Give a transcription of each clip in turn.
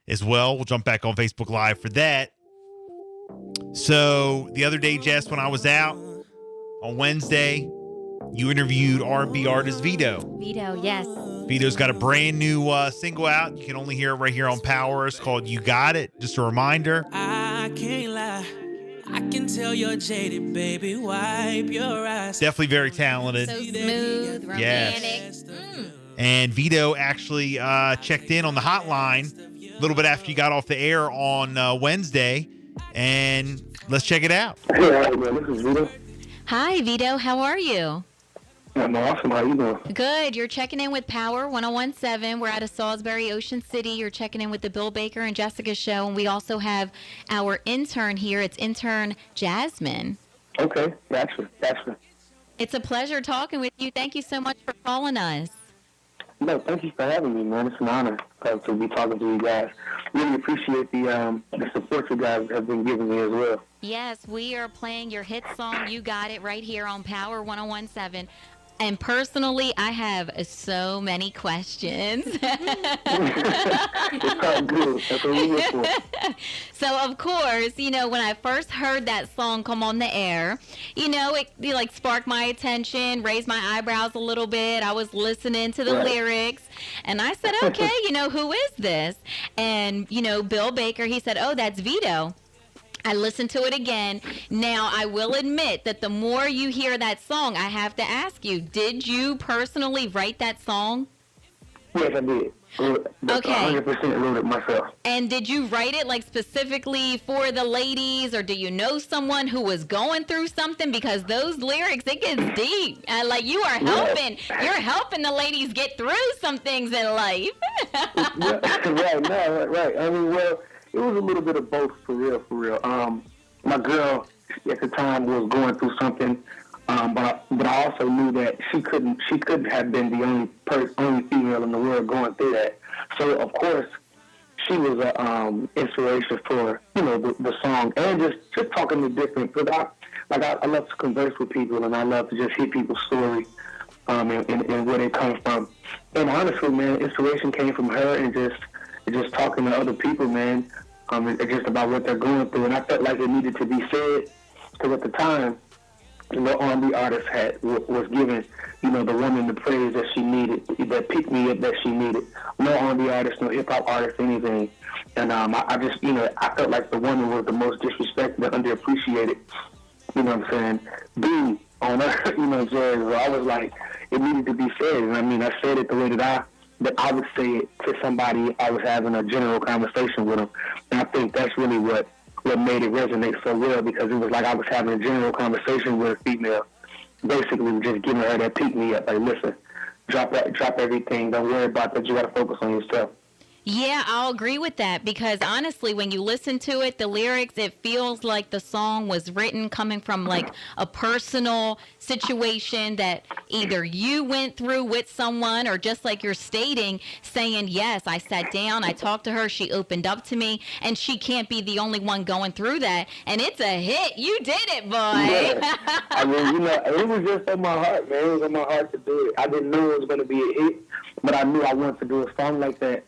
as well. We'll jump back on Facebook Live for that. So the other day, Jess, when I was out on Wednesday, you interviewed R&B artist Vedo. Vedo, yes. Vedo's got a brand new single out. You can only hear it right here on Power. It's called You Got It. Just a reminder. I can't lie. I can tell you're jaded, baby. Wipe your eyes. Definitely very talented. So smooth, romantic. Yes. And Vedo actually checked in on the hotline a little bit after you got off the air on Wednesday. And let's check it out. Hey, man, this is Vedo. Hi, Vedo. How are you? I'm awesome. How you doing? Good. You're checking in with Power 1017. We're out of Salisbury, Ocean City. You're checking in with the Bill Baker and Jessica show. And we also have our intern here. It's intern Jasmine. Okay. Gotcha. It's a pleasure talking with you. Thank you so much for calling us. No, thank you for having me, man. It's an honor to be talking to you guys. Really appreciate the support you guys have been giving me as well. Yes, we are playing your hit song, You Got It, right here on Power 1017. And personally, I have so many questions. It's all good. That's what we look for. So, of course, when I first heard that song come on the air, it sparked my attention, raised my eyebrows a little bit. I was listening to the lyrics, and I said, okay, who is this? And, Bill Baker, he said, oh, that's Vedo. I listened to it again. Now, I will admit that the more you hear that song, I have to ask you, did you personally write that song? Yes, I did. Okay. 100% wrote it myself. And did you write it specifically for the ladies, or do you know someone who was going through something? Because those lyrics, it gets deep. You are helping. Yeah. You're helping the ladies get through some things in life. Right. I mean, well, it was a little bit of both, for real. My girl at the time was going through something, but I also knew that she couldn't have been the only female in the world going through that. So of course, she was a inspiration for the song, and just talking to different. Because I love to converse with people, and I love to just hear people's story, and where they come from. And honestly, man, inspiration came from her, and just talking to other people, man, just about what they're going through. And I felt like it needed to be said, because at the time, no R&B artist was giving, the woman the praise that she needed, that pick me up that she needed. No R&B artist, no hip-hop artist, anything. And I just, I felt like the woman was the most disrespected and underappreciated, being on her, jazz. So I was like, it needed to be said. And I mean, I said it the way that I would say it to somebody if I was having a general conversation with them. And I think that's really what made it resonate so well, because it was like I was having a general conversation with a female, basically just giving her that pick me up, like, listen, drop everything, don't worry about that, you got to focus on yourself. Yeah, I'll agree with that, because honestly, when you listen to it, the lyrics, it feels like the song was written coming from a personal situation that either you went through with someone, or just like you're stating, saying, yes, I sat down, I talked to her, she opened up to me, and she can't be the only one going through that. And it's a hit. You did it, boy. Yeah. I mean, it was just on my heart, man. It was on my heart to do it. I didn't know it was going to be a hit, but I knew I wanted to do a song like that.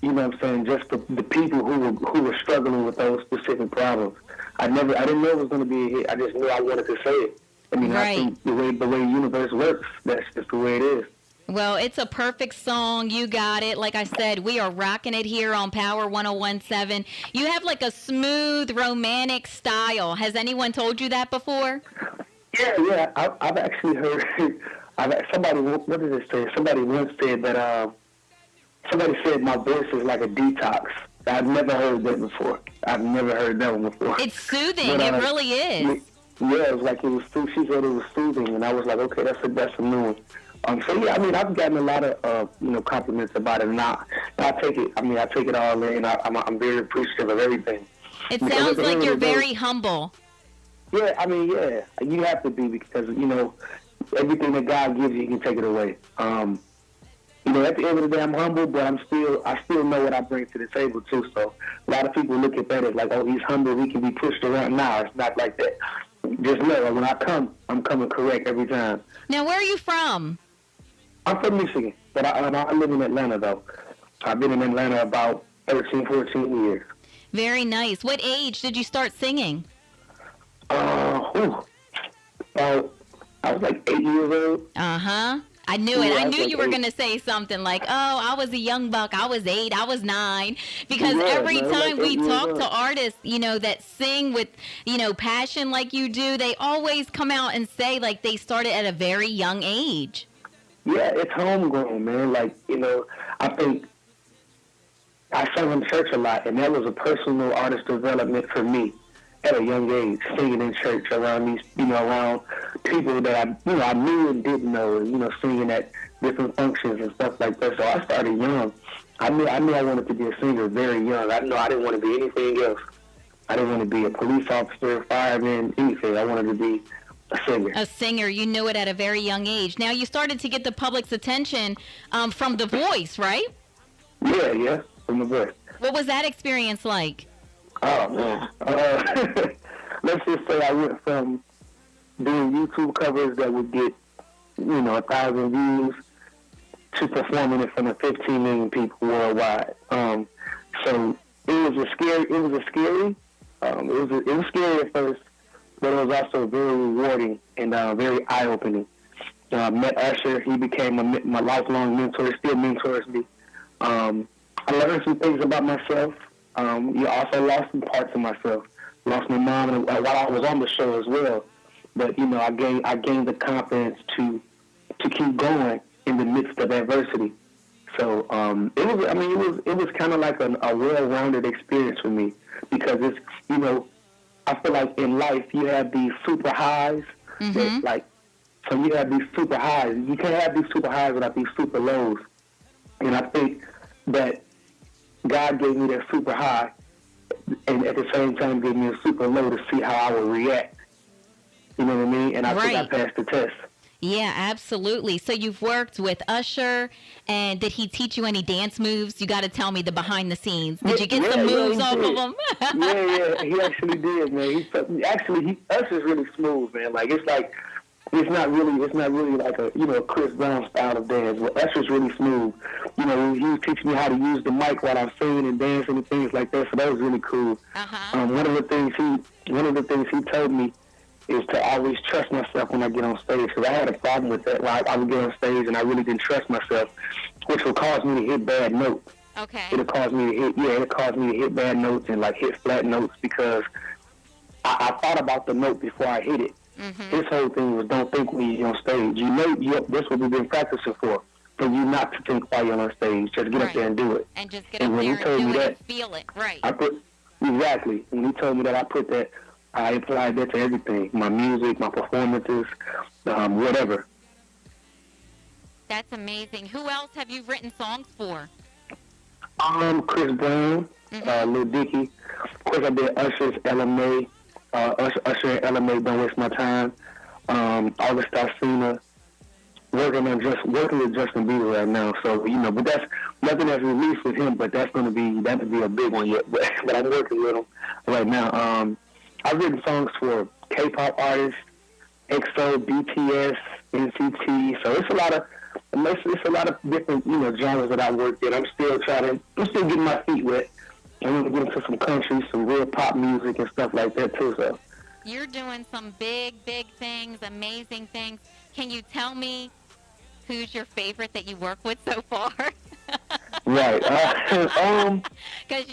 You know what I'm saying? Just the people who were struggling with those specific problems. I didn't know it was going to be a hit. I just knew I wanted to say it. I mean, right. I think the way the universe works, that's just the way it is. Well, it's a perfect song. You got it. Like I said, we are rocking it here on Power 1017. You have a smooth, romantic style. Has anyone told you that before? Yeah. I've actually heard. Somebody. What did it say? Somebody once said that. Somebody said my voice is like a detox. I've never heard that before. I've never heard that one before. It's soothing. But, it really is. Yeah, it was like it was. She said it was soothing, and I was like, okay, that's a new one. So yeah, I mean, I've gotten a lot of compliments about it, and I take it. I mean, I take it all in. I'm very appreciative of everything. It sounds like you're very humble. Yeah, I mean, yeah, you have to be, because everything that God gives you, you can take it away. At the end of the day, I'm humble, but I still know what I bring to the table too. So a lot of people look at that as like, oh, he's humble, he can be pushed around. No, it's not like that. Just know when I come, I'm coming correct every time. Now, where are you from? I'm from Michigan, but I live in Atlanta though. I've been in Atlanta about 13, 14 years. Very nice. What age did you start singing? About, I was like 8 years old. Uh-huh. I knew it. Yeah, I knew like you were 8. going to say something like, oh, I was a young buck. I was 8. I was 9. Because Yeah, every man, time like we 8 years talk old. to artists, that sing with, passion like you do, they always come out and say like they started at a very young age. Yeah, it's homegrown, man. Like, I think I sang in church a lot, and that was a personal artist development for me at a young age, singing in church around these, around people that I knew and didn't know, singing at different functions and stuff like that. So I started young. I knew I wanted to be a singer very young. I know I didn't want to be anything else. I didn't want to be a police officer, fireman, anything. I wanted to be a singer. A singer, you knew it at a very young age. Now you started to get the public's attention from The Voice, right? Yeah, from The Voice. What was that experience like? Oh, man. Let's just say I went from doing YouTube covers that would get, 1,000 views to performing in front of 15 million people worldwide. So it was scary. It was scary at first, but it was also very rewarding and very eye-opening. Met Usher. He became my lifelong mentor. He still mentors me. I learned some things about myself. You also lost some parts of myself. Lost my mom while I was on the show as well. But I gained the confidence to keep going in the midst of adversity. So it was kind of like a well-rounded experience for me, because it's I feel like in life you have these super highs. Mm-hmm. So you have these super highs. You can't have these super highs without these super lows. And I think that God gave me that super high, and at the same time gave me a super low to see how I would react. You know what I mean? And I think I passed the test. Yeah, absolutely. So you've worked with Usher, and did he teach you any dance moves? You got to tell me the behind the scenes. Did you get some moves off of him? yeah, he actually did, man. Usher's really smooth, man. Like it's not really like a Chris Brown style of dance. But Usher's really smooth. He was teaching me how to use the mic while I'm singing and dancing and things like that. So that was really cool. Uh-huh. One of the things he told me is to always trust myself when I get on stage, because I had a problem with that. I would get on stage and I really didn't trust myself, which would cause me to hit bad notes. Okay. It caused me to hit bad notes and hit flat notes, because I thought about the note before I hit it. Mm-hmm. His whole thing was, don't think when you're on stage. That's what we've been practicing for you not to think while you're on stage. Just get up there and do it. And just get up there and do it and feel it. Right. Exactly. When he told me that, I applied that to everything. My music, my performances, whatever. That's amazing. Who else have you written songs for? Chris Brown, Lil Dicky. Of course, I did Usher's LMA. Usher and LMA, Don't Waste My Time. August Alsina. Working with Justin Bieber right now. So, but that's nothing that's released with him, but that would be a big one yet. But I'm working with him right now. I've written songs for K-pop artists, EXO, BTS, NCT. So it's a lot of different genres that I work in. I'm still getting my feet wet. I'm gonna get into some country, some real pop music and stuff like that too. So you're doing some big things, amazing things. Can you tell me who's your favorite that you work with so far? Right. Because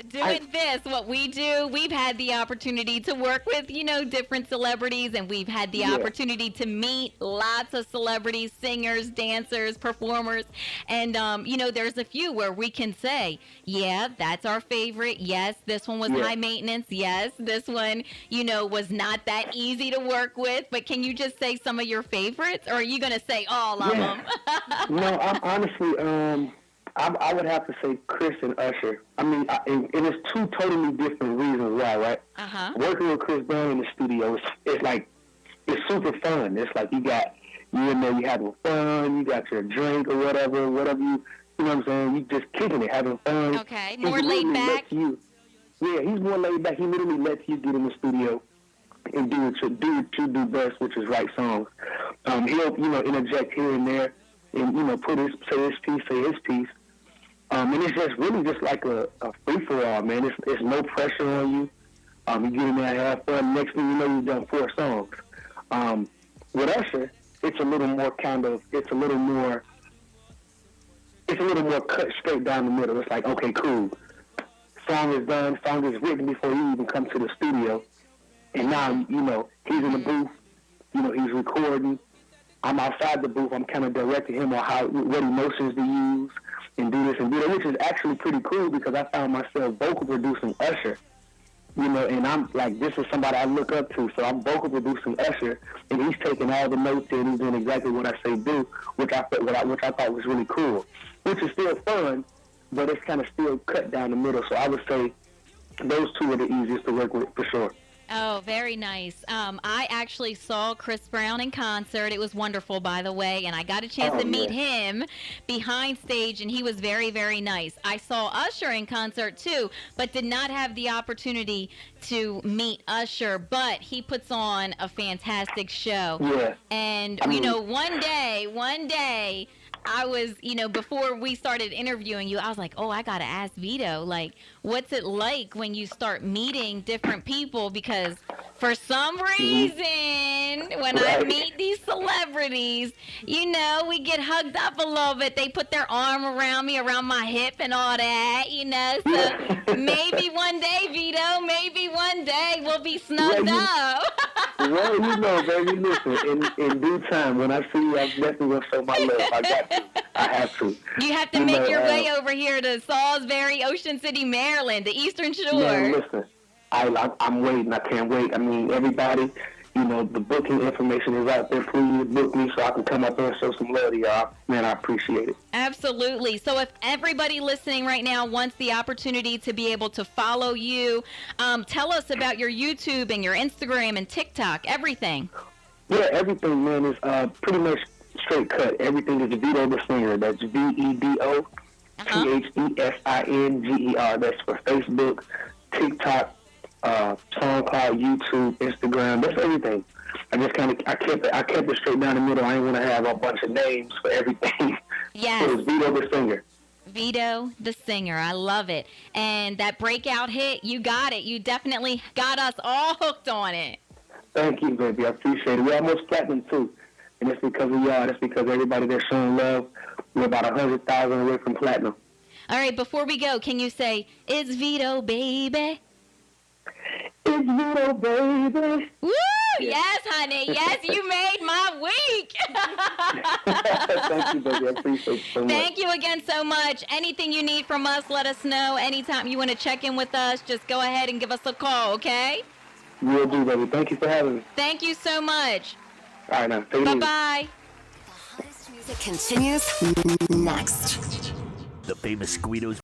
doing this, what we do, we've had the opportunity to work with, different celebrities, and we've had the opportunity to meet lots of celebrities, singers, dancers, performers, and, there's a few where we can say, yeah, that's our favorite. Yes, this one was high maintenance. Yes, this one, was not that easy to work with, but can you just say some of your favorites, or are you going to say all of them? No, I'm honestly, I would have to say Chris and Usher. I mean, and it's two totally different reasons why, right? Uh-huh. Working with Chris Brown in the studio, it's super fun. It's like you in there, you having fun, you got your drink or whatever you know what I'm saying? You just kicking it, having fun. Okay, more laid back. He's more laid back. He literally lets you get in the studio and do what you do best, which is write songs. He'll, interject here and there and, say his piece. And it's just really just like a free for all, man. It's no pressure on you. You get in there and have fun. Next thing you know, you've done 4 songs. With Usher, it's a little more cut straight down the middle. It's like, okay, cool. Song is done. Song is written before you even come to the studio. And now, he's in the booth. He's recording. I'm outside the booth. I'm kind of directing him on what emotions to use and do this and do that, which is actually pretty cool because I found myself vocal producing Usher. And I'm like, this is somebody I look up to, so I'm vocal producing Usher, and he's taking all the notes and he's doing exactly what I say do, which I thought was really cool, which is still fun, but it's kind of still cut down the middle. So I would say those 2 are the easiest to work with for sure. Oh, very nice. I actually saw Chris Brown in concert. It was wonderful, by the way, and I got a chance to meet him behind stage, and he was very, very nice. I saw Usher in concert, too, but did not have the opportunity to meet Usher, but he puts on a fantastic show. Yeah. And, one day, I was, before we started interviewing you, I was like, oh, I got to ask Vedo, like, what's it like when you start meeting different people? Because for some reason, when I meet these celebrities, we get hugged up a little bit. They put their arm around me, around my hip and all that, So maybe one day, Vedo, maybe one day we'll be snugged up. Well, baby, listen, in due time, when I see you, I'm definitely going to show my love. I got to. I have to. You have to make your way over here to Salisbury, Ocean City, Maryland, the Eastern Shore. Man, listen, I'm waiting. I can't wait. I mean, everybody, the booking information is out there. Please book me so I can come up there and show some love to y'all. Man, I appreciate it. Absolutely. So if everybody listening right now wants the opportunity to be able to follow you, tell us about your YouTube and your Instagram and TikTok, everything. Yeah, everything, man, is pretty much straight cut. Everything is Vedo the Singer. That's VEDO THESINGER. That's for Facebook, TikTok, SoundCloud, YouTube, Instagram. That's everything. I kept it straight down the middle. I didn't want to have a bunch of names for everything. Yes. So it's Vedo the Singer. Vedo the Singer. I love it. And that breakout hit, you got it. You definitely got us all hooked on it. Thank you, baby. I appreciate it. We're almost platinum, too. And it's because of y'all. That's because everybody that's showing love. We're about 100,000 away from platinum. All right, before we go, can you say, it's Vedo, baby? It's Vedo, baby. Woo! Yes, honey. Yes, you made my week. Thank you, baby. I appreciate it so much. Thank you again so much. Anything you need from us, let us know. Anytime you want to check in with us, just go ahead and give us a call, okay? Will do, baby. Thank you for having me. Thank you so much. All right, now. Take it easy. Bye-bye. The hottest music continues next. The famous Guido's